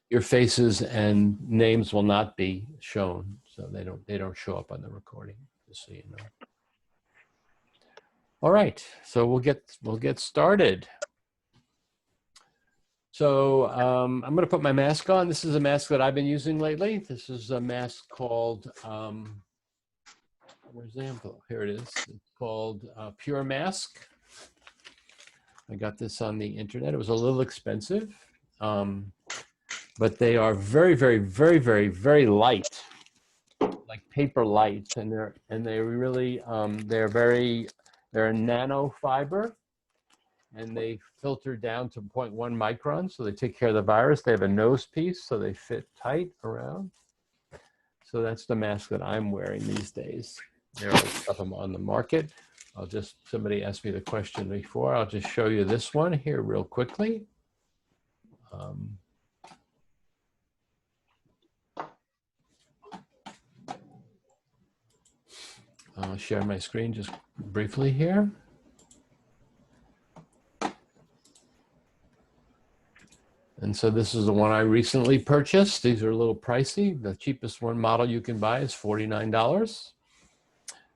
your faces and names will not be shown, so they don't show up on the recording, just so you know. All right, so we'll get started. So I'm going to put my mask on. This is a mask that I've been using lately. This is a mask called where's the info? Here it is. It's called Pure Mask. I got this on the internet. It was a little expensive, but they are very, very, very, very, very light, like paper light, and they really they're a nano fiber, and they filter down to 0.1 micron, so they take care of the virus. They have a nose piece, so they fit tight around. So that's the mask that I'm wearing these days. There are stuff on the market. Somebody asked me the question before. I'll just show you this one here real quickly. I'll share my screen just briefly here. And so this is the one I recently purchased. These are a little pricey. The cheapest one model you can buy is $49.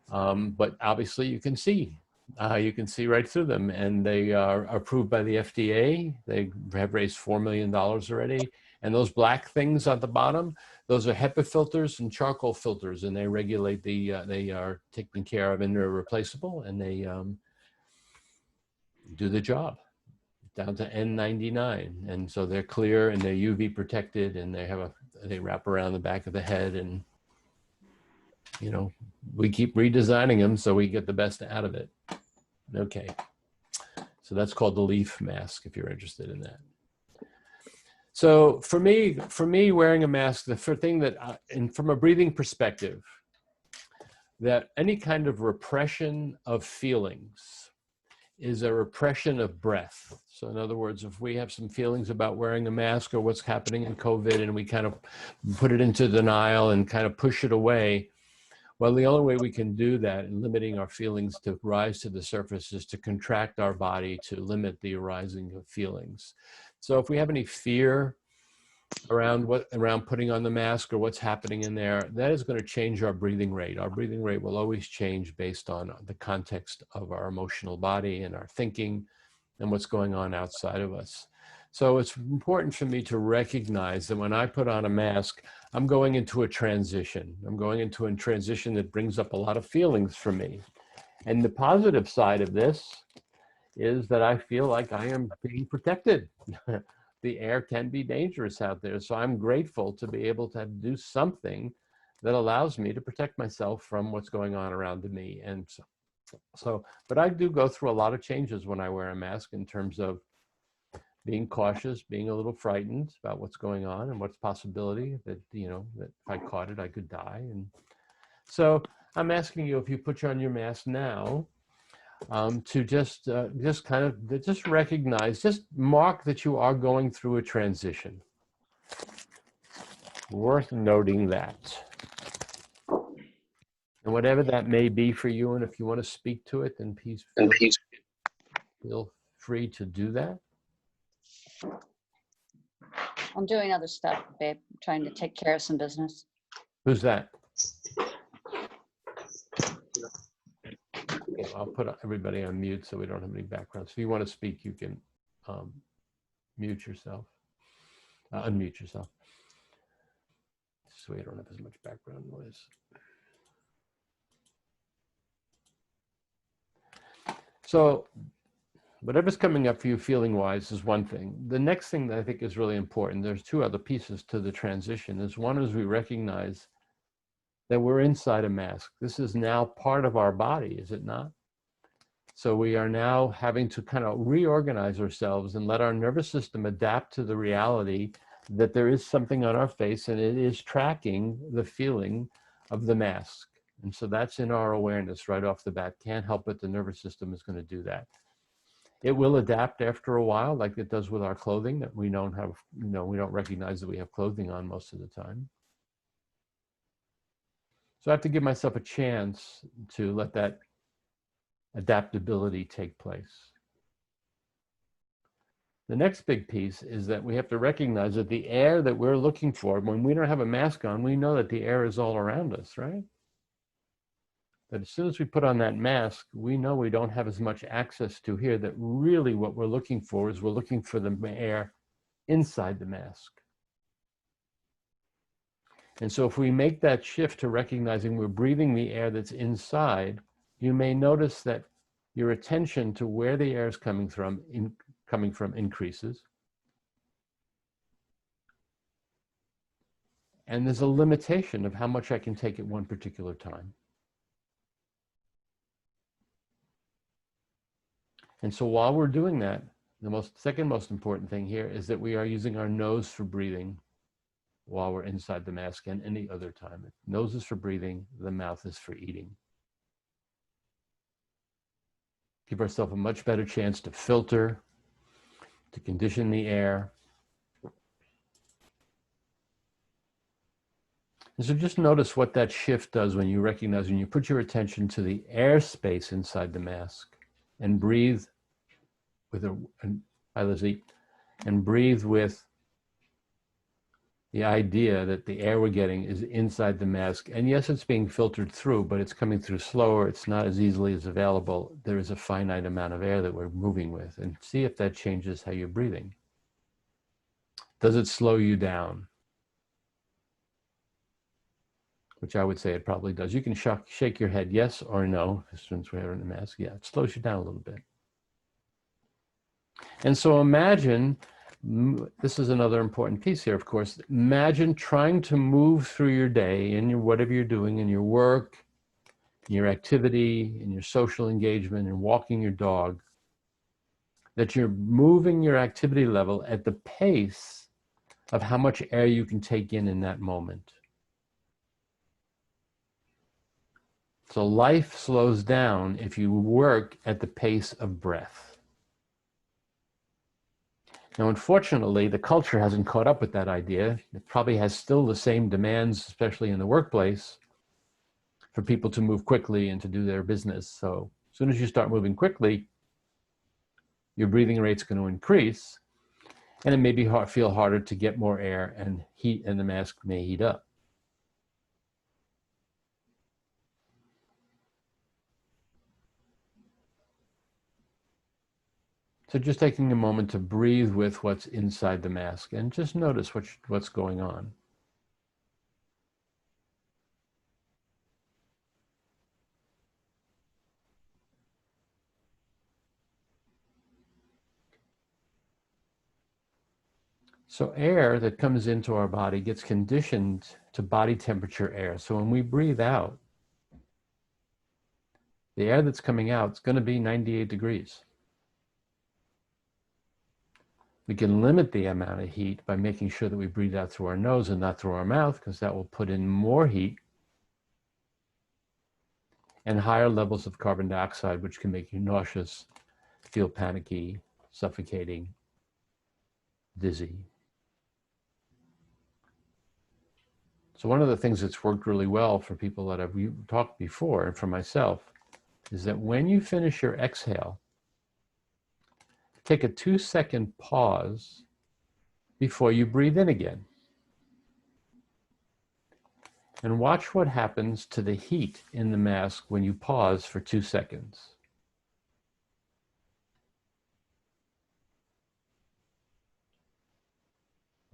But obviously you can see right through them, and they are approved by the FDA. They have raised $4 million already. And those black things at the bottom, those are HEPA filters and charcoal filters, and they regulate they are taken care of, and they're replaceable, and they do the job down to N99. And so they're clear and they're UV protected, and they wrap around the back of the head, and you know, we keep redesigning them so we get the best out of it. Okay, so that's called the leaf mask if you're interested in that. So for me, wearing a mask, the thing that, and from a breathing perspective, that any kind of repression of feelings is a repression of breath. So in other words, if we have some feelings about wearing a mask or what's happening in COVID, and we kind of put it into denial and kind of push it away, well, the only way we can do that in limiting our feelings to rise to the surface is to contract our body to limit the arising of feelings. So if we have any fear around putting on the mask or what's happening in there, that is going to change our breathing rate. Our breathing rate will always change based on the context of our emotional body and our thinking and what's going on outside of us. So it's important for me to recognize that when I put on a mask, I'm going into a transition. I'm going into a transition that brings up a lot of feelings for me. And the positive side of this is that I feel like I am being protected. The air can be dangerous out there. So I'm grateful to be able to do something that allows me to protect myself from what's going on around me. And but I do go through a lot of changes when I wear a mask, in terms of being cautious, being a little frightened about what's going on and what's possibility that, you know, that if I caught it, I could die. And so I'm asking you, if you put on your mask now, to just recognize, just mark that you are going through a transition. Worth noting that. And whatever that may be for you, and if you want to speak to it, then feel free to do that. I'm doing other stuff, babe. I'm trying to take care of some business. Who's that? Okay, I'll put everybody on mute so we don't have any background. So if you want to speak, you can mute yourself, unmute yourself, so you don't have as much background noise. So whatever's coming up for you feeling-wise is one thing. The next thing that I think is really important, there's two other pieces to the transition. One is we recognize that we're inside a mask. This is now part of our body, is it not? So we are now having to kind of reorganize ourselves and let our nervous system adapt to the reality that there is something on our face, and it is tracking the feeling of the mask. And so that's in our awareness right off the bat. Can't help it, the nervous system is going to do that. It will adapt after a while, like it does with our clothing, that we don't have, we don't recognize that we have clothing on most of the time. So I have to give myself a chance to let that adaptability take place. The next big piece is that we have to recognize that the air that we're looking for, when we don't have a mask on, we know that the air is all around us, right? But as soon as we put on that mask, we know we don't have as much access to here, that really what we're looking for is we're looking for the air inside the mask. And so if we make that shift to recognizing we're breathing the air that's inside, you may notice that your attention to where the air is coming from increases. And there's a limitation of how much I can take at one particular time. And so while we're doing that, the second most important thing here is that we are using our nose for breathing while we're inside the mask and any other time. Nose is for breathing, the mouth is for eating. Give ourselves a much better chance to filter, to condition the air. And so just notice what that shift does when you recognize, when you put your attention to the air space inside the mask and breathe with and breathe with the idea that the air we're getting is inside the mask. And yes, it's being filtered through, but it's coming through slower. It's not as easily as available. There is a finite amount of air that we're moving with. And see if that changes how you're breathing. Does it slow you down? Which I would say it probably does. You can shake your head yes or no, since we're wearing a mask. Yeah, it slows you down a little bit. And so imagine, this is another important piece here, of course. Imagine trying to move through your day in your whatever you're doing, in your work, in your activity, in your social engagement, and walking your dog, that you're moving your activity level at the pace of how much air you can take in that moment. So life slows down if you work at the pace of breath. Now, unfortunately, the culture hasn't caught up with that idea. It probably has still the same demands, especially in the workplace, for people to move quickly and to do their business. So as soon as you start moving quickly, your breathing rate's going to increase, and it may feel harder to get more air, and heat, and the mask may heat up. So just taking a moment to breathe with what's inside the mask and just notice what's going on. So air that comes into our body gets conditioned to body temperature air. So when we breathe out, the air that's coming out is going to be 98 degrees. We can limit the amount of heat by making sure that we breathe out through our nose and not through our mouth, because that will put in more heat and higher levels of carbon dioxide, which can make you nauseous, feel panicky, suffocating, dizzy. So one of the things that's worked really well for people that I've talked before, and for myself, is that when you finish your exhale, take a 2-second pause before you breathe in again. And watch what happens to the heat in the mask when you pause for 2 seconds.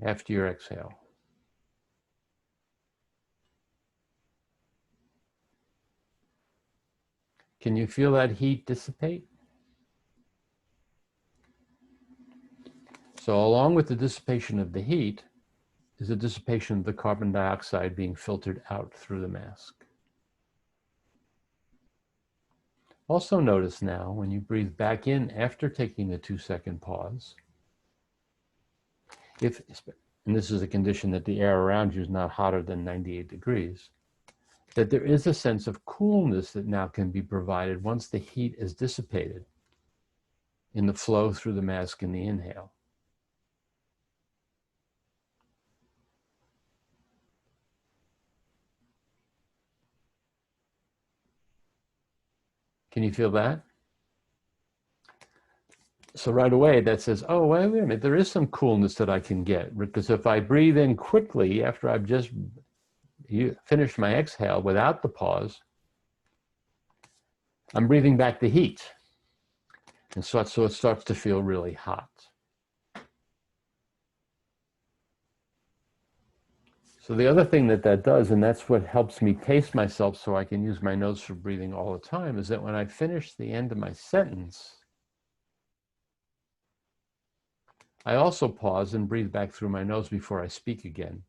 After your exhale. Can you feel that heat dissipate? So along with the dissipation of the heat is the dissipation of the carbon dioxide being filtered out through the mask. Also notice now, when you breathe back in after taking the 2-second pause, and this is a condition that the air around you is not hotter than 98 degrees, that there is a sense of coolness that now can be provided once the heat is dissipated in the flow through the mask in the inhale. Can you feel that? So right away that says, oh, wait a minute, there is some coolness that I can get. Because if I breathe in quickly after I've just finished my exhale without the pause, I'm breathing back the heat. And so it starts to feel really hot. So the other thing that does, and that's what helps me pace myself so I can use my nose for breathing all the time, is that when I finish the end of my sentence, I also pause and breathe back through my nose before I speak again.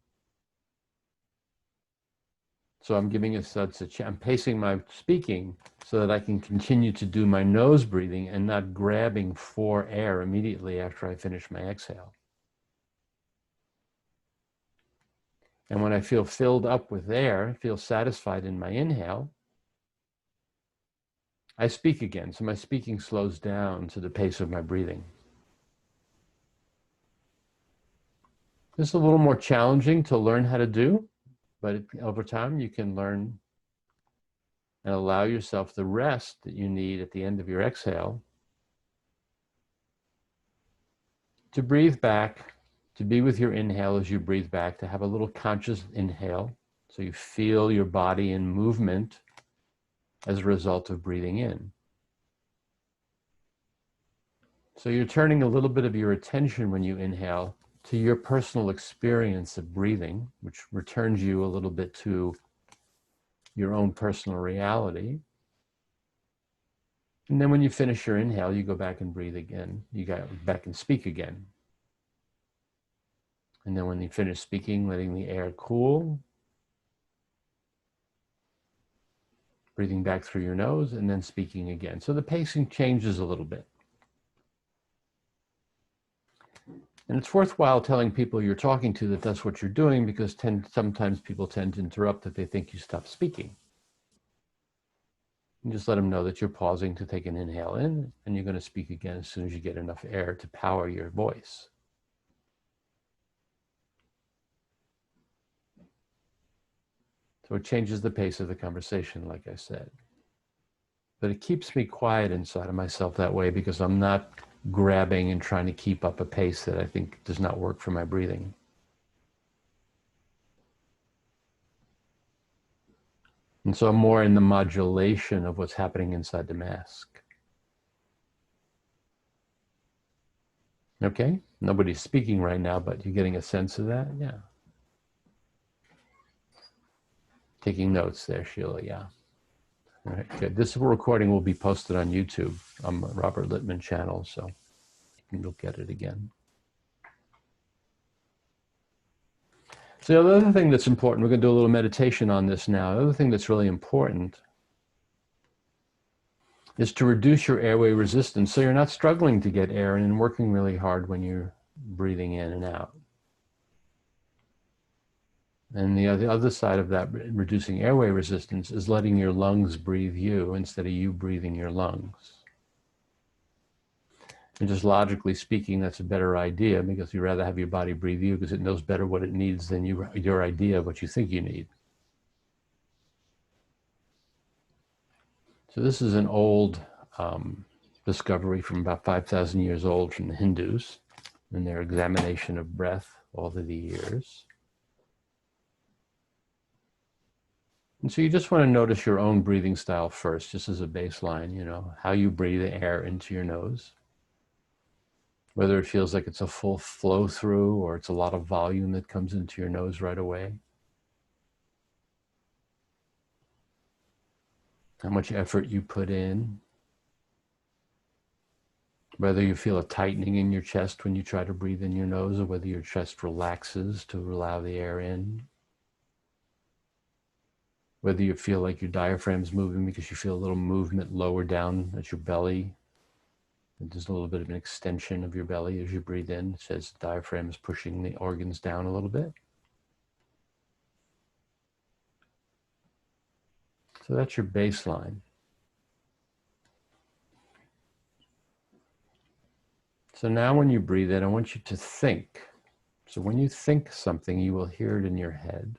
So I'm giving I'm pacing my speaking so that I can continue to do my nose breathing and not grabbing for air immediately after I finish my exhale. And when I feel filled up with air, feel satisfied in my inhale, I speak again. So my speaking slows down to the pace of my breathing. This is a little more challenging to learn how to do, but over time you can learn and allow yourself the rest that you need at the end of your exhale to breathe back, to be with your inhale as you breathe back, to have a little conscious inhale so you feel your body in movement as a result of breathing in. So you're turning a little bit of your attention when you inhale to your personal experience of breathing, which returns you a little bit to your own personal reality. And then when you finish your inhale, you go back and breathe again. You go back and speak again. And then when you finish speaking, letting the air cool, breathing back through your nose, and then speaking again. So the pacing changes a little bit. And it's worthwhile telling people you're talking to that that's what you're doing, because sometimes people tend to interrupt if they think you stop speaking. And just let them know that you're pausing to take an inhale in, and you're going to speak again as soon as you get enough air to power your voice. So it changes the pace of the conversation, like I said. But it keeps me quiet inside of myself that way, because I'm not grabbing and trying to keep up a pace that I think does not work for my breathing. And so I'm more in the modulation of what's happening inside the mask. Okay? Nobody's speaking right now, but you're getting a sense of that? Yeah. Taking notes there, Sheila, yeah. All right, good. This recording will be posted on YouTube on the Robert Littman channel, so you can look at it again. So the other thing that's important, we're going to do a little meditation on this now. The other thing that's really important is to reduce your airway resistance so you're not struggling to get air and working really hard when you're breathing in and out. And the other side of that, reducing airway resistance, is letting your lungs breathe you instead of you breathing your lungs. And just logically speaking, that's a better idea, because you'd rather have your body breathe you because it knows better what it needs than your idea of what you think you need. So this is an old discovery from about 5,000 years old from the Hindus in their examination of breath all of the years. And so you just want to notice your own breathing style first, just as a baseline, you know, how you breathe the air into your nose. Whether it feels like it's a full flow through or it's a lot of volume that comes into your nose right away. How much effort you put in. Whether you feel a tightening in your chest when you try to breathe in your nose, or whether your chest relaxes to allow the air in. Whether you feel like your diaphragm's moving because you feel a little movement lower down at your belly. There's a little bit of an extension of your belly as you breathe in. It says the diaphragm is pushing the organs down a little bit. So that's your baseline. So now when you breathe in, I want you to think. So when you think something, you will hear it in your head.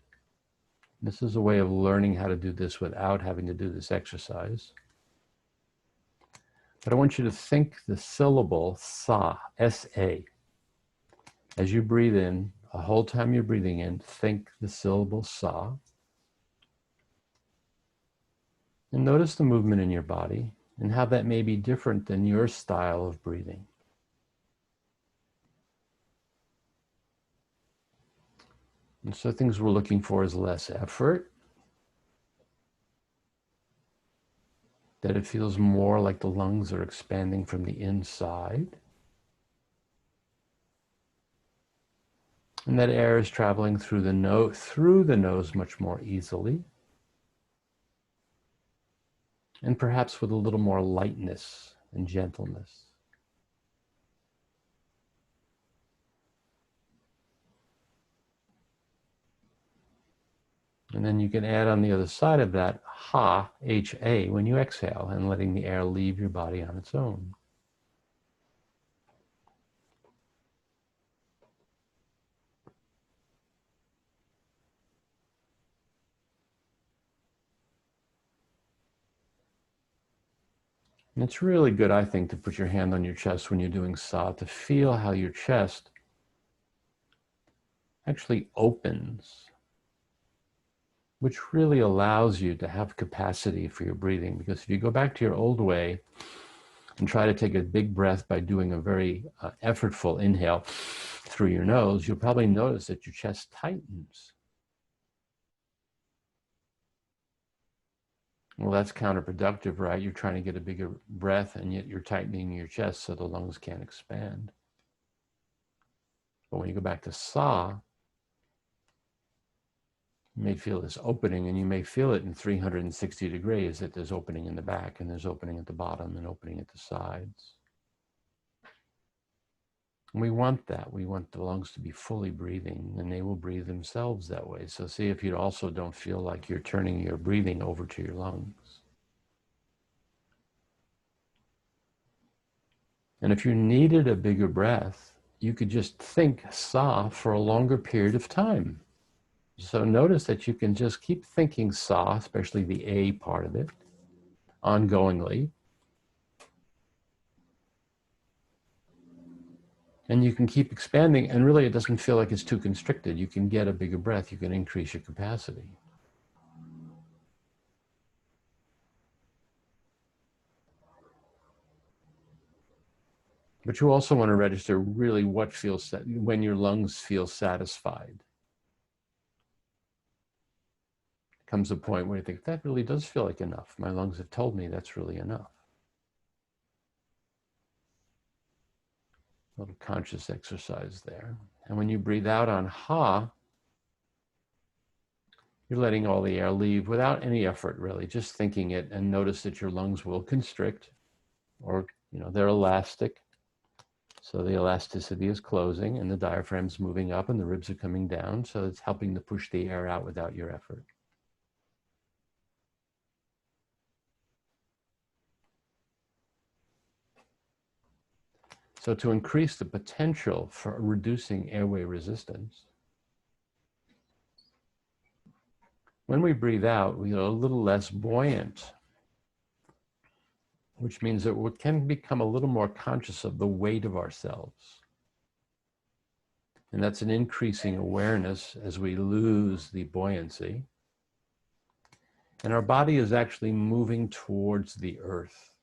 This is a way of learning how to do this without having to do this exercise. But I want you to think the syllable sa, S-A. As you breathe in, the whole time you're breathing in, think the syllable sa. And notice the movement in your body and how that may be different than your style of breathing. And so things we're looking for is less effort, that it feels more like the lungs are expanding from the inside, and that air is traveling through the nose much more easily, and perhaps with a little more lightness and gentleness. And then you can add on the other side of that, ha, H-A, when you exhale, and letting the air leave your body on its own. And it's really good, I think, to put your hand on your chest when you're doing sa, to feel how your chest actually opens, which really allows you to have capacity for your breathing. Because if you go back to your old way and try to take a big breath by doing a very effortful inhale through your nose, you'll probably notice that your chest tightens. Well, that's counterproductive, right? You're trying to get a bigger breath, and yet you're tightening your chest so the lungs can't expand. But when you go back to sa, you may feel this opening, and you may feel it in 360 degrees, that there's opening in the back, and there's opening at the bottom, and opening at the sides. And we want that. We want the lungs to be fully breathing, and they will breathe themselves that way. So see if you also don't feel like you're turning your breathing over to your lungs. And if you needed a bigger breath, you could just think sa for a longer period of time. So notice that you can just keep thinking sa, especially the A part of it, ongoingly. And you can keep expanding, and really it doesn't feel like it's too constricted. You can get a bigger breath, you can increase your capacity. But you also want to register really what feels, when your lungs feel satisfied. Comes a point where you think, that really does feel like enough. My lungs have told me that's really enough. A little conscious exercise there. And when you breathe out on ha, you're letting all the air leave without any effort, really, just thinking it, and notice that your lungs will constrict, or, they're elastic. So the elasticity is closing, and the diaphragm's moving up, and the ribs are coming down. So it's helping to push the air out without your effort. So to increase the potential for reducing airway resistance, when we breathe out, we are a little less buoyant, which means that we can become a little more conscious of the weight of ourselves. And that's an increasing awareness as we lose the buoyancy. And our body is actually moving towards the earth.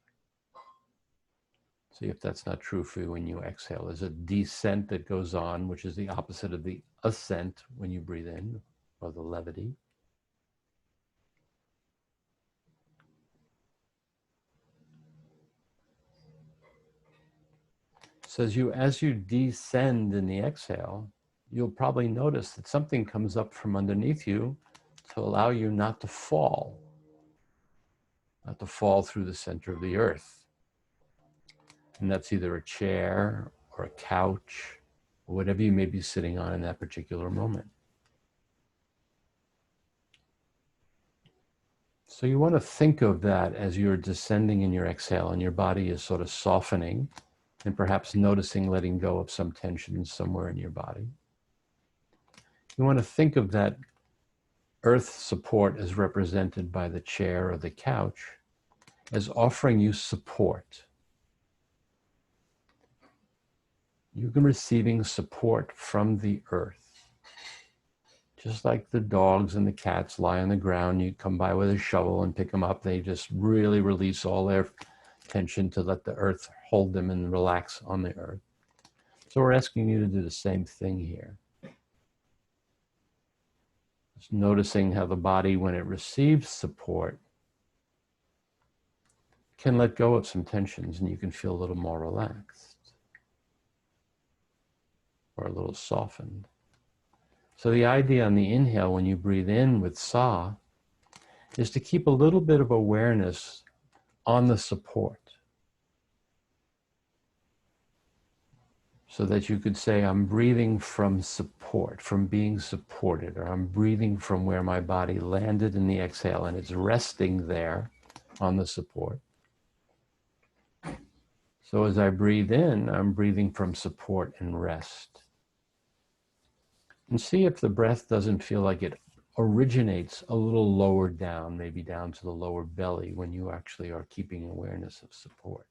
See if that's not true for you when you exhale. There's a descent that goes on, which is the opposite of the ascent when you breathe in, or the levity. So as you descend in the exhale, you'll probably notice that something comes up from underneath you to allow you not to fall through the center of the earth. And that's either a chair or a couch, or whatever you may be sitting on in that particular moment. So you want to think of that as you're descending in your exhale, and your body is sort of softening, and perhaps noticing letting go of some tension somewhere in your body. You want to think of that earth support as represented by the chair or the couch as offering you support. you're receiving support from the earth. Just like the dogs and the cats lie on the ground, you come by with a shovel and pick them up. They just really release all their tension to let the earth hold them and relax on the earth. So we're asking you to do the same thing here. Just noticing how the body, when it receives support, can let go of some tensions and you can feel a little more relaxed or a little softened. So the idea on the inhale, when you breathe in with sa, is to keep a little bit of awareness on the support. So that you could say, I'm breathing from support, from being supported, or I'm breathing from where my body landed in the exhale and it's resting there on the support. So as I breathe in, I'm breathing from support and rest. And see if the breath doesn't feel like it originates a little lower down, maybe down to the lower belly, when you actually are keeping awareness of support.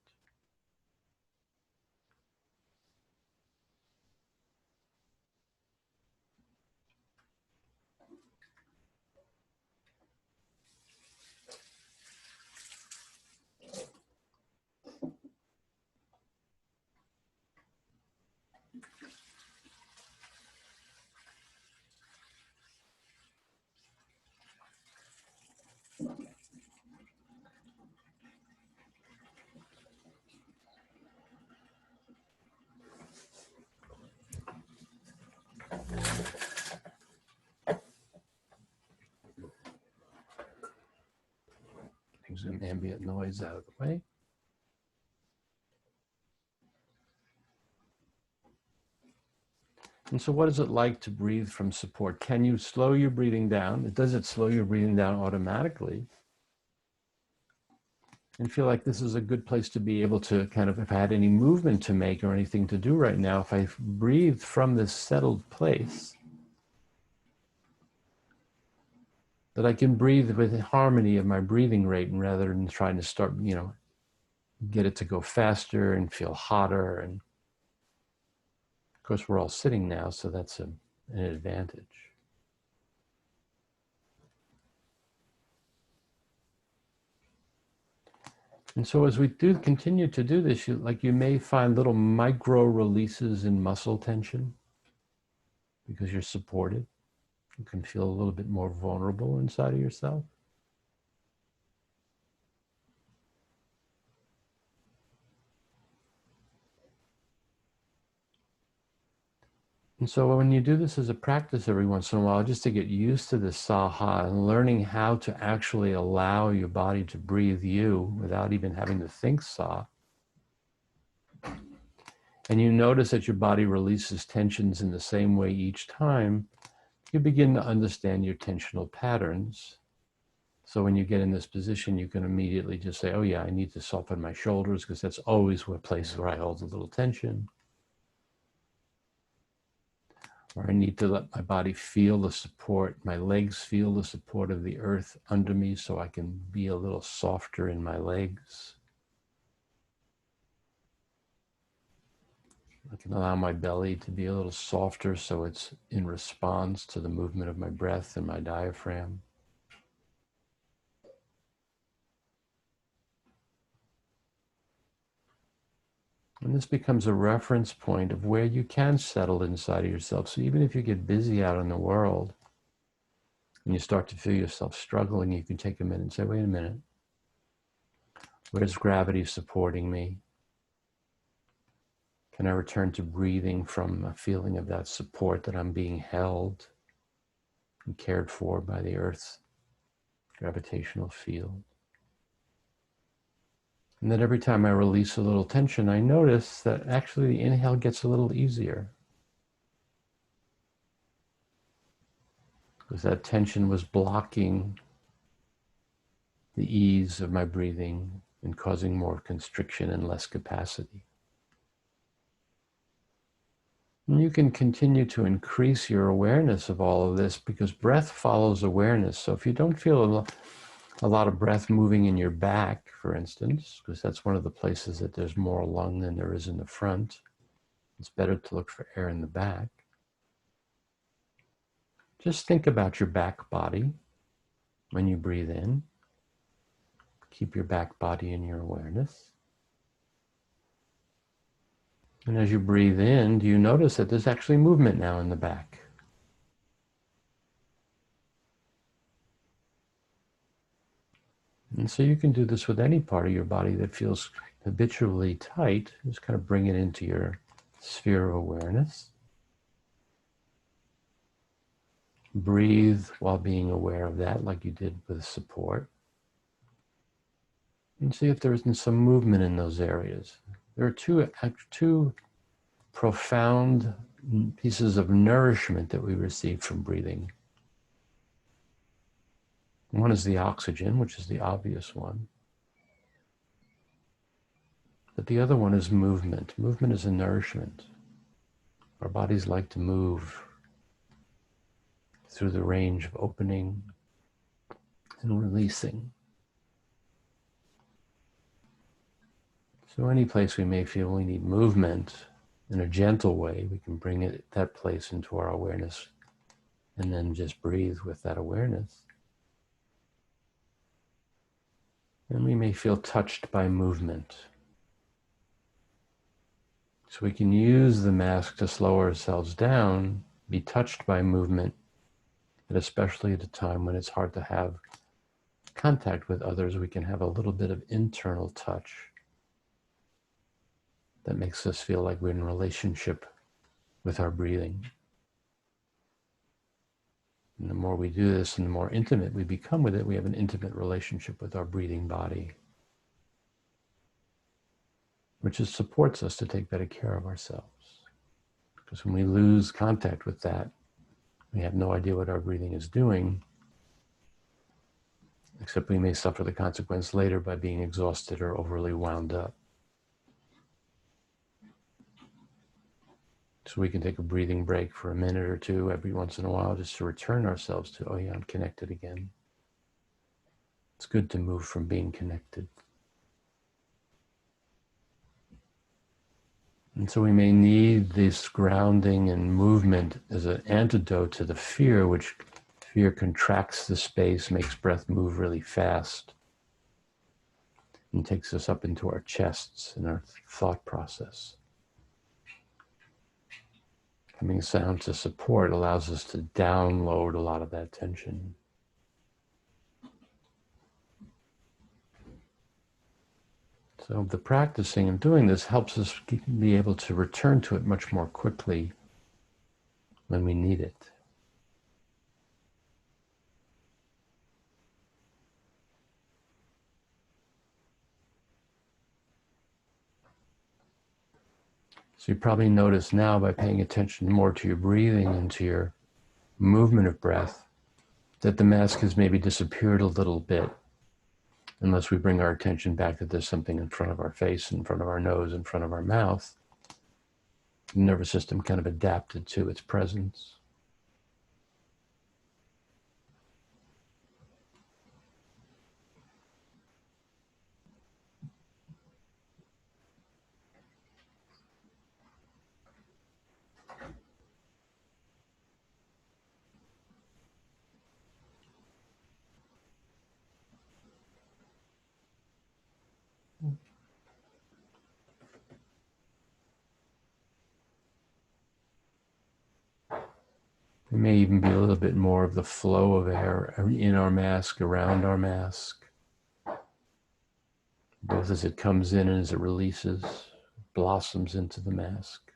Getting some ambient noise out of the way. And so what is it like to breathe from support? Can you slow your breathing down? Does it slow your breathing down automatically? And feel like this is a good place to be able to kind of, if I had any movement to make or anything to do right now, if I breathe from this settled place, that I can breathe with harmony of my breathing rate, and rather than trying to start, get it to go faster and feel hotter. And of course, we're all sitting now, so that's an advantage. And so as we do continue to do this, you may find little micro releases in muscle tension because you're supported. You can feel a little bit more vulnerable inside of yourself. And so when you do this as a practice every once in a while, just to get used to this saha and learning how to actually allow your body to breathe you without even having to think sa. And you notice that your body releases tensions in the same way each time, you begin to understand your tensional patterns. So when you get in this position, you can immediately just say, oh yeah, I need to soften my shoulders because that's always a place where I hold a little tension. Or I need to let my body feel the support, my legs feel the support of the earth under me so I can be a little softer in my legs. I can allow my belly to be a little softer so it's in response to the movement of my breath and my diaphragm. And this becomes a reference point of where you can settle inside of yourself. So even if you get busy out in the world and you start to feel yourself struggling, you can take a minute and say, wait a minute, where's gravity supporting me? Can I return to breathing from a feeling of that support, that I'm being held and cared for by the earth's gravitational field? And then every time I release a little tension, I notice that actually the inhale gets a little easier. Because that tension was blocking the ease of my breathing and causing more constriction and less capacity. And you can continue to increase your awareness of all of this because breath follows awareness. So if you don't feel a lot of breath moving in your back, for instance, because that's one of the places that there's more lung than there is in the front. It's better to look for air in the back. Just think about your back body when you breathe in. Keep your back body in your awareness. And as you breathe in, do you notice that there's actually movement now in the back? And so you can do this with any part of your body that feels habitually tight. Just kind of bring it into your sphere of awareness. Breathe while being aware of that, like you did with support. And see if there isn't some movement in those areas. There are two profound pieces of nourishment that we receive from breathing. One is the oxygen, which is the obvious one. But the other one is movement. Movement is a nourishment. Our bodies like to move through the range of opening and releasing. So any place we may feel we need movement in a gentle way, we can bring that place into our awareness and then just breathe with that awareness. And we may feel touched by movement. So we can use the mask to slow ourselves down, be touched by movement, and especially at a time when it's hard to have contact with others, we can have a little bit of internal touch that makes us feel like we're in relationship with our breathing. And the more we do this and the more intimate we become with it, we have an intimate relationship with our breathing body, which supports us to take better care of ourselves. Because when we lose contact with that, we have no idea what our breathing is doing, except we may suffer the consequence later by being exhausted or overly wound up. So we can take a breathing break for a minute or two every once in a while just to return ourselves to, oh yeah, I'm connected again. It's good to move from being connected. And so we may need this grounding and movement as an antidote to the fear, which fear contracts the space, makes breath move really fast, and takes us up into our chests and our thought process. Having sound to support allows us to download a lot of that tension. So the practicing and doing this helps us be able to return to it much more quickly when we need it. So you probably notice now by paying attention more to your breathing and to your movement of breath that the mask has maybe disappeared a little bit, unless we bring our attention back that there's something in front of our face, in front of our nose, in front of our mouth. The nervous system kind of adapted to its presence. There may even be a little bit more of the flow of air in our mask, around our mask, both as it comes in and as it releases, blossoms into the mask,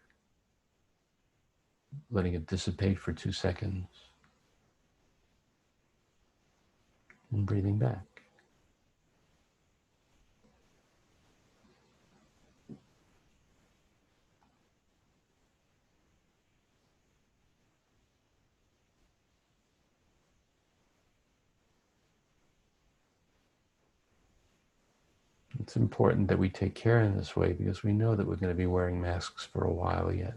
letting it dissipate for 2 seconds, and breathing back. It's important that we take care in this way because we know that we're going to be wearing masks for a while yet.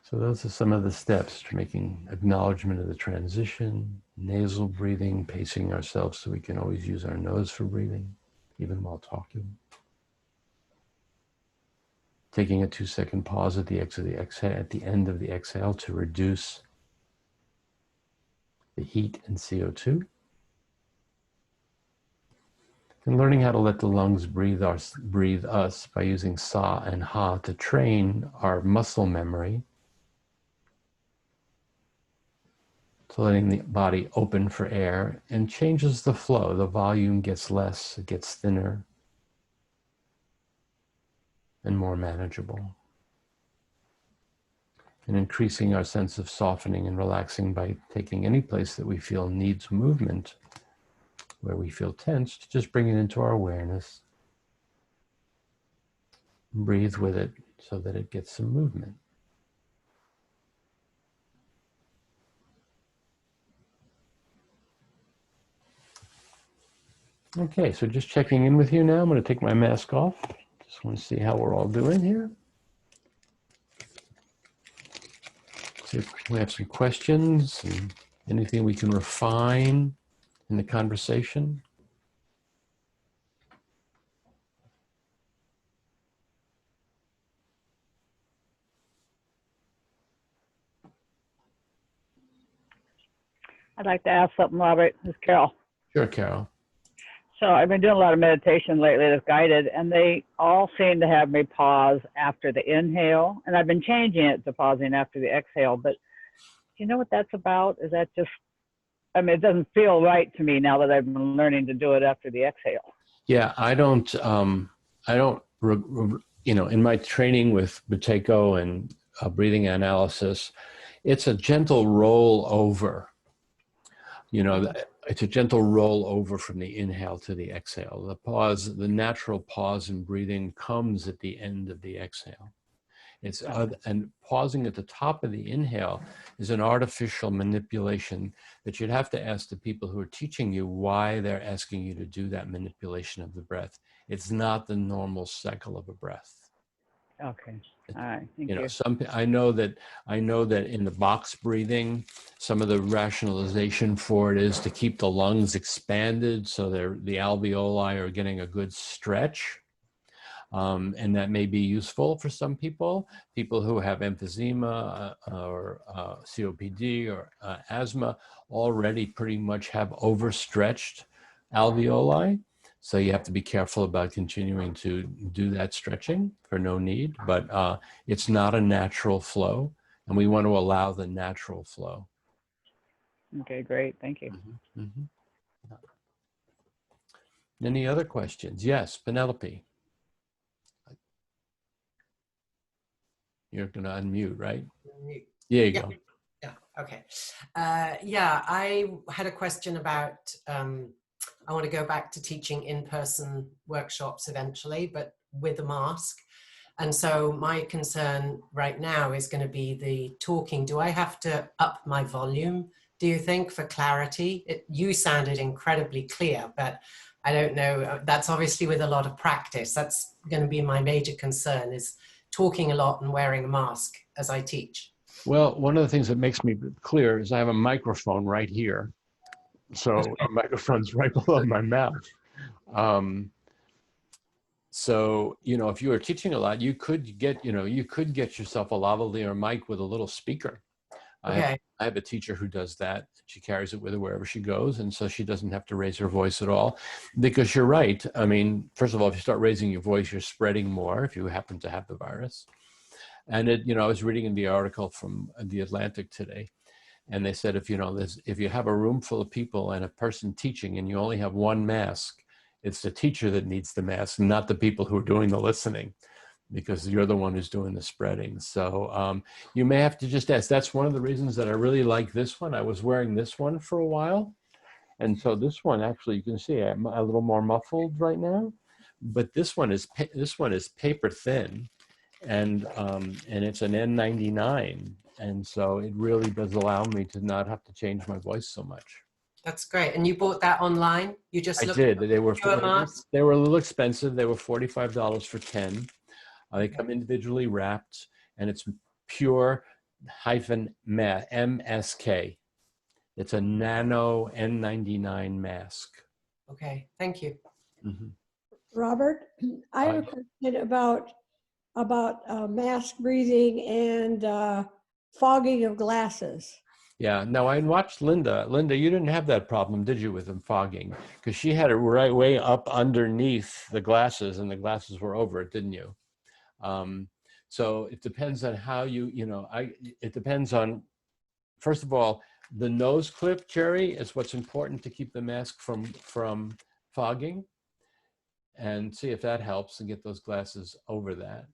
So those are some of the steps to making acknowledgement of the transition, nasal breathing, pacing ourselves so we can always use our nose for breathing, even while talking. Taking a 2-second pause at the end of the exhale to reduce the heat and CO2. And learning how to let the lungs breathe us by using sa and ha to train our muscle memory. So letting the body open for air and changes the flow. The volume gets less, it gets thinner and more manageable. And increasing our sense of softening and relaxing by taking any place that we feel needs movement, where we feel tensed, just bring it into our awareness. Breathe with it so that it gets some movement. Okay, so just checking in with you now. I'm going to take my mask off. Just want to see how we're all doing here. See if we have some questions and anything we can refine in the conversation. I'd like to ask something, Robert. This is Carol. Sure, Carol. So I've been doing a lot of meditation lately that's guided, and they all seem to have me pause after the inhale. And I've been changing it to pausing after the exhale. But do you know what that's about? Is that just, I mean, it doesn't feel right to me now that I've been learning to do it after the exhale. Yeah, I don't, you know, in my training with Buteyko and breathing analysis, it's a gentle roll over. You know, it's a gentle roll over from the inhale to the exhale. The pause, the natural pause in breathing comes at the end of the exhale. It's and pausing at the top of the inhale is an artificial manipulation that you'd have to ask the people who are teaching you why they're asking you to do that manipulation of the breath. It's not the normal cycle of a breath. Okay. All right. Thank You know, you. I know that in the box breathing, some of the rationalization for it is to keep the lungs expanded so the alveoli are getting a good stretch. And that may be useful for some people who have emphysema or COPD or asthma already pretty much have overstretched alveoli. So you have to be careful about continuing to do that stretching for no need, but it's not a natural flow, and we want to allow the natural flow. Okay, great. Thank you. Mm-hmm. Mm-hmm. Any other questions? Yes, Penelope. You're going to unmute, right? Mute. There you go. Yeah, okay. Yeah, I had a question about, I want to go back to teaching in-person workshops eventually, but with a mask. And so my concern right now is going to be the talking. Do I have to up my volume, do you think, for clarity? You sounded incredibly clear, but I don't know. That's obviously with a lot of practice. That's going to be my major concern, is talking a lot and wearing a mask as I teach. Well, one of the things that makes me clear is I have a microphone right here. So the microphone's right below my mouth. So, you know, if you were teaching a lot, you could get yourself a lavalier mic with a little speaker. Okay. I have a teacher who does that. She carries it with her wherever she goes. And so she doesn't have to raise her voice at all, because you're right. I mean, first of all, if you start raising your voice, you're spreading more if you happen to have the virus. And I was reading in the article from The Atlantic today, and they said, if you have a room full of people and a person teaching and you only have one mask, it's the teacher that needs the mask, not the people who are doing the listening, because you're the one who's doing the spreading. So you may have to just ask. That's one of the reasons that I really like this one. I was wearing this one for a while. And so this one, actually, you can see I'm a little more muffled right now, but this one is paper thin, and it's an N99. And so it really does allow me to not have to change my voice so much. That's great. And you bought that online? You just I did. They were a little expensive. They were $45 for 10. They come individually wrapped, and it's pure MSK. It's a nano N99 mask. Okay, thank you. Mhm. Robert, I have a question about mask breathing and fogging of glasses. Yeah, no, I watched Linda. Linda, you didn't have that problem, did you, with them fogging? Because she had it right way up underneath the glasses, and the glasses were over it, didn't you? So it depends on how it depends on, first of all, the nose clip, Jerry, is what's important to keep the mask from fogging. And see if that helps and get those glasses over that.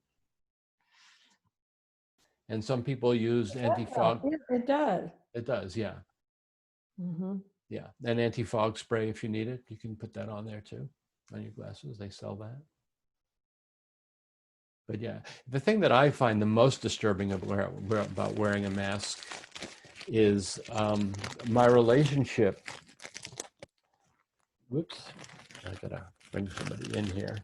And some people use anti-fog. It does. It does, yeah. Mm-hmm. Yeah, an anti-fog spray if you need it. You can put that on there too, on your glasses. They sell that. But yeah, the thing that I find the most disturbing about wearing a mask is my relationship. Whoops, I gotta bring somebody in here.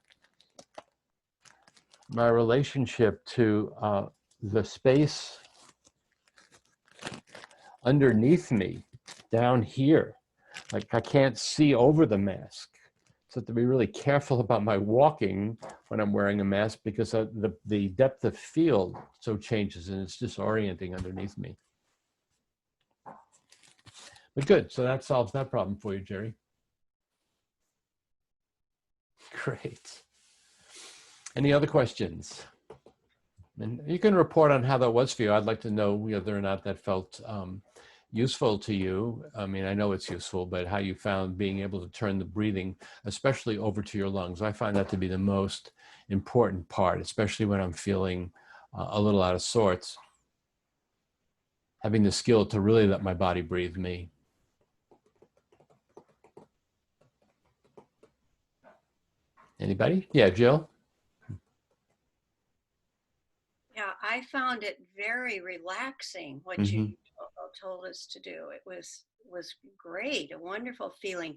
My relationship to the space underneath me, down here. Like I can't see over the mask. So I have to be really careful about my walking when I'm wearing a mask because the depth of field so changes and it's disorienting underneath me. But good, so that solves that problem for you, Jerry. Great. Any other questions? And you can report on how that was for you. I'd like to know whether or not that felt useful to you. I mean, I know it's useful, but how you found being able to turn the breathing, especially over to your lungs. I find that to be the most important part, especially when I'm feeling a little out of sorts. Having the skill to really let my body breathe me. Anybody? Yeah, Jill? Yeah, I found it very relaxing what you told us to do. It was great, a wonderful feeling.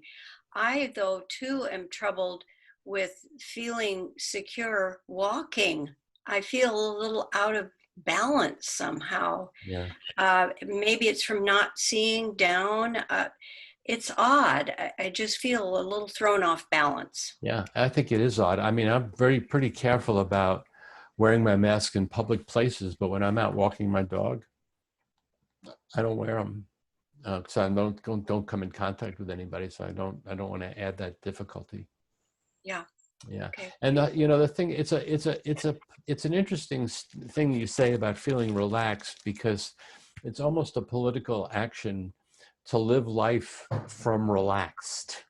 I, though, too, am troubled with feeling secure walking. I feel a little out of balance somehow. Yeah. Maybe it's from not seeing down. It's odd. I just feel a little thrown off balance. Yeah, I think it is odd. I mean, I'm pretty careful about wearing my mask in public places, but when I'm out walking my dog, I don't wear them because I don't come in contact with anybody. So I don't want to add that difficulty. Yeah. Yeah. Okay. And you know, the thing, it's an interesting thing you say about feeling relaxed because it's almost a political action to live life from relaxed.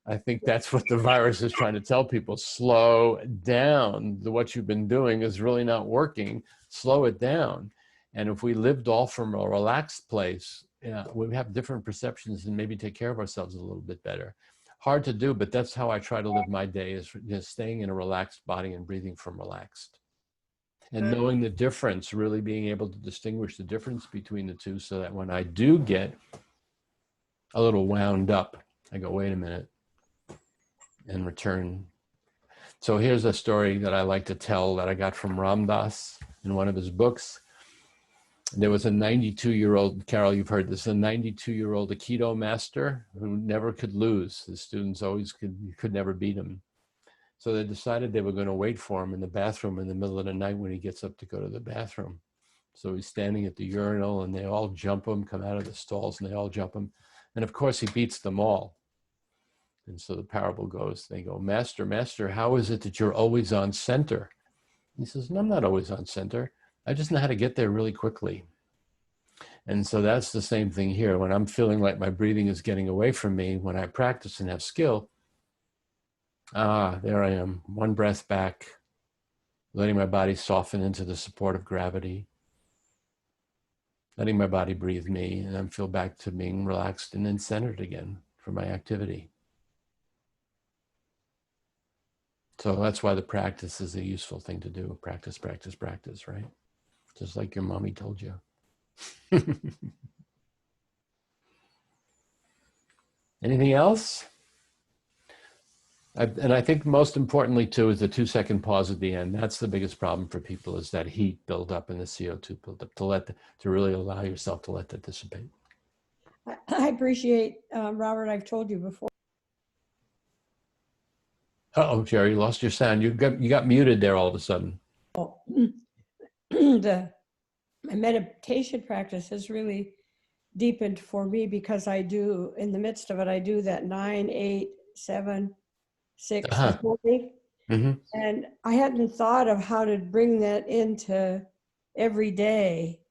I think that's what the virus is trying to tell people. Slow down. What you've been doing is really not working. Slow it down. And if we lived all from a relaxed place, yeah, we have different perceptions and maybe take care of ourselves a little bit better. Hard to do, but that's how I try to live my day, is just staying in a relaxed body and breathing from relaxed. And knowing the difference, really being able to distinguish the difference between the two so that when I do get a little wound up, I go, wait a minute, and return. So here's a story that I like to tell that I got from Ram Dass in one of his books. There was a 92-year-old, Carol, you've heard this, a 92-year-old Aikido master who never could lose. The students always could never beat him. So they decided they were going to wait for him in the bathroom in the middle of the night when he gets up to go to the bathroom. So he's standing at the urinal and they all jump him, come out of the stalls and they all jump him. And of course he beats them all. And so the parable goes, they go, Master, Master, how is it that you're always on center? He says, no, I'm not always on center. I just know how to get there really quickly. And so that's the same thing here. When I'm feeling like my breathing is getting away from me, when I practice and have skill, there I am, one breath back, letting my body soften into the support of gravity, letting my body breathe me, and then feel back to being relaxed and then centered again for my activity. So that's why the practice is a useful thing to do. Practice, practice, practice, right? Just like your mommy told you. Anything else? And I think most importantly too is the 2-second pause at the end. That's the biggest problem for people, is that heat buildup and the CO2 buildup, to really allow yourself to let that dissipate. I appreciate, Robert, I've told you before. Uh-oh, Jerry, you lost your sound. You got muted there all of a sudden. My meditation practice has really deepened for me, because I do, in the midst of it, I do that 9, 8, 7, 6 Uh-huh. withholding. Mm-hmm. And I hadn't thought of how to bring that into every day,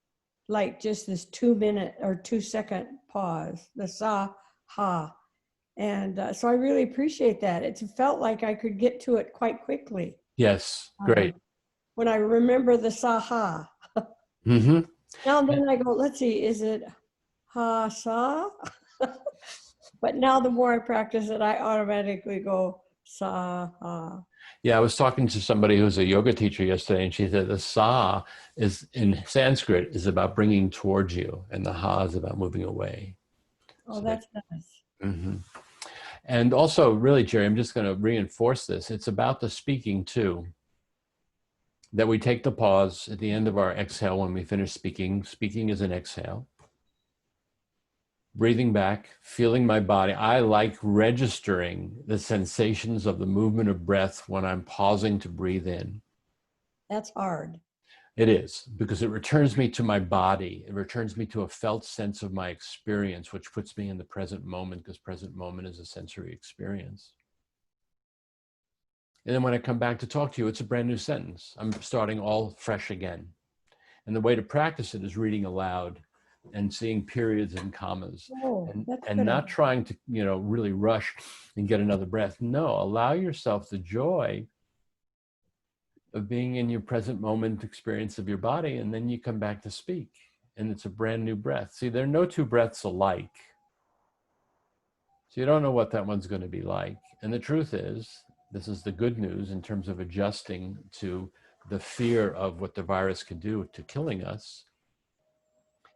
like just this 2-minute or 2-second pause, the sa ha. And so I really appreciate that. It felt like I could get to it quite quickly. Yes, great. When I remember the sa ha. Mm-hmm. Now and then I go, let's see, is it ha sa? But now the more I practice it, I automatically go sa ha. Yeah, I was talking to somebody who's a yoga teacher yesterday, and she said the sa is, in Sanskrit, is about bringing towards you, and the ha is about moving away. Oh, So that's nice. Mm-hmm. And also, really, Jerry, I'm just going to reinforce this. It's about the speaking too. That we take the pause at the end of our exhale when we finish speaking. Speaking is an exhale. Breathing back, feeling my body. I like registering the sensations of the movement of breath when I'm pausing to breathe in. That's hard. It is, because it returns me to my body. It returns me to a felt sense of my experience, which puts me in the present moment, because present moment is a sensory experience. And then when I come back to talk to you, it's a brand new sentence. I'm starting all fresh again. And the way to practice it is reading aloud and seeing periods and commas, Oh, and not trying to, really rush and get another breath. No, allow yourself the joy of being in your present moment experience of your body, and then you come back to speak, and it's a brand new breath. See, there are no two breaths alike. So you don't know what that one's going to be like. And the truth is, this is the good news in terms of adjusting to the fear of what the virus could do to killing us,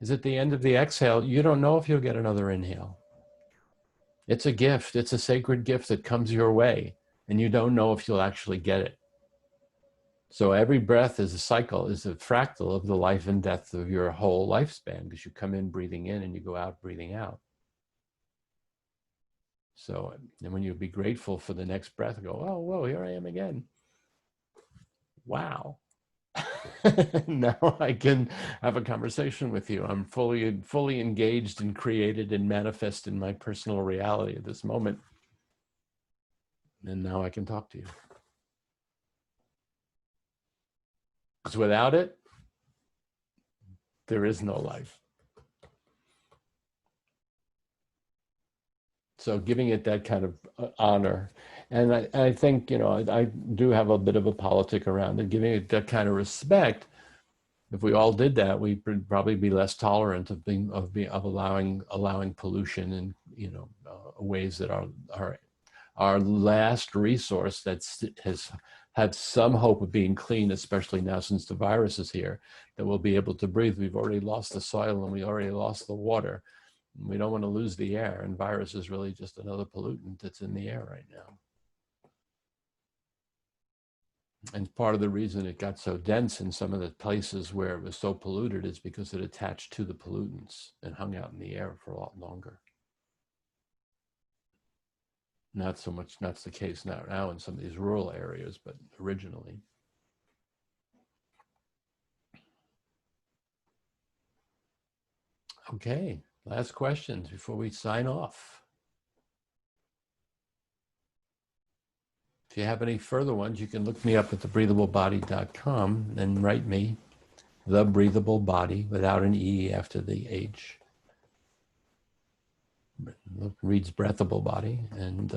is at the end of the exhale, you don't know if you'll get another inhale. It's a gift. It's a sacred gift that comes your way, and you don't know if you'll actually get it. So every breath is a cycle, is a fractal of the life and death of your whole lifespan, because you come in breathing in and you go out breathing out. So, and when you be grateful for the next breath, go, oh, whoa, here I am again. Wow. Now I can have a conversation with you. I'm fully engaged and created and manifest in my personal reality at this moment. And now I can talk to you. Because without it, there is no life. So giving it that kind of honor. And I think, I do have a bit of a politic around it, giving it that kind of respect. If we all did that, we'd probably be less tolerant of allowing pollution and, ways that our last resource has had some hope of being clean, especially now since the virus is here, that we'll be able to breathe. We've already lost the soil and we already lost the water. We don't want to lose the air, and virus is really just another pollutant that's in the air right now. And part of the reason it got so dense in some of the places where it was so polluted is because it attached to the pollutants and hung out in the air for a lot longer. Not so much, that's the case now in some of these rural areas, but originally. Okay, last questions before we sign off. If you have any further ones, you can look me up at thebreathablebody.com and write me, The Breathable Body, without an E after the H. Reads Breathable Body. And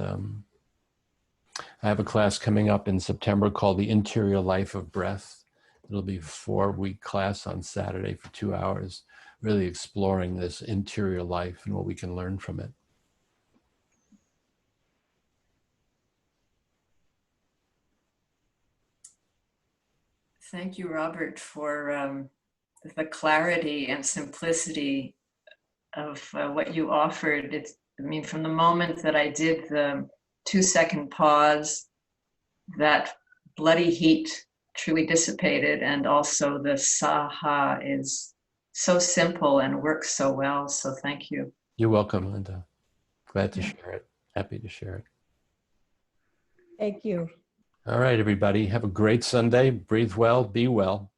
I have a class coming up in September called The Interior Life of Breath. It'll be a 4-week class on Saturday for 2 hours, really exploring this interior life and what we can learn from it. Thank you, Robert, for the clarity and simplicity of what you offered. From the moment that I did the 2-second pause, that bloody heat truly dissipated, and also the saha is so simple and works so well. So thank you. You're welcome, Linda. Glad to Yeah. share it. Happy to share it. Thank you. All right, everybody. Have a great Sunday. Breathe well. Be well.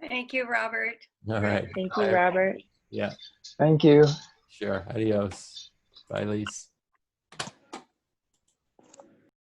Thank you, Robert. All right. Thank Bye. you, Robert. Yeah, Thank you. sure. Adios. Bye, Lise.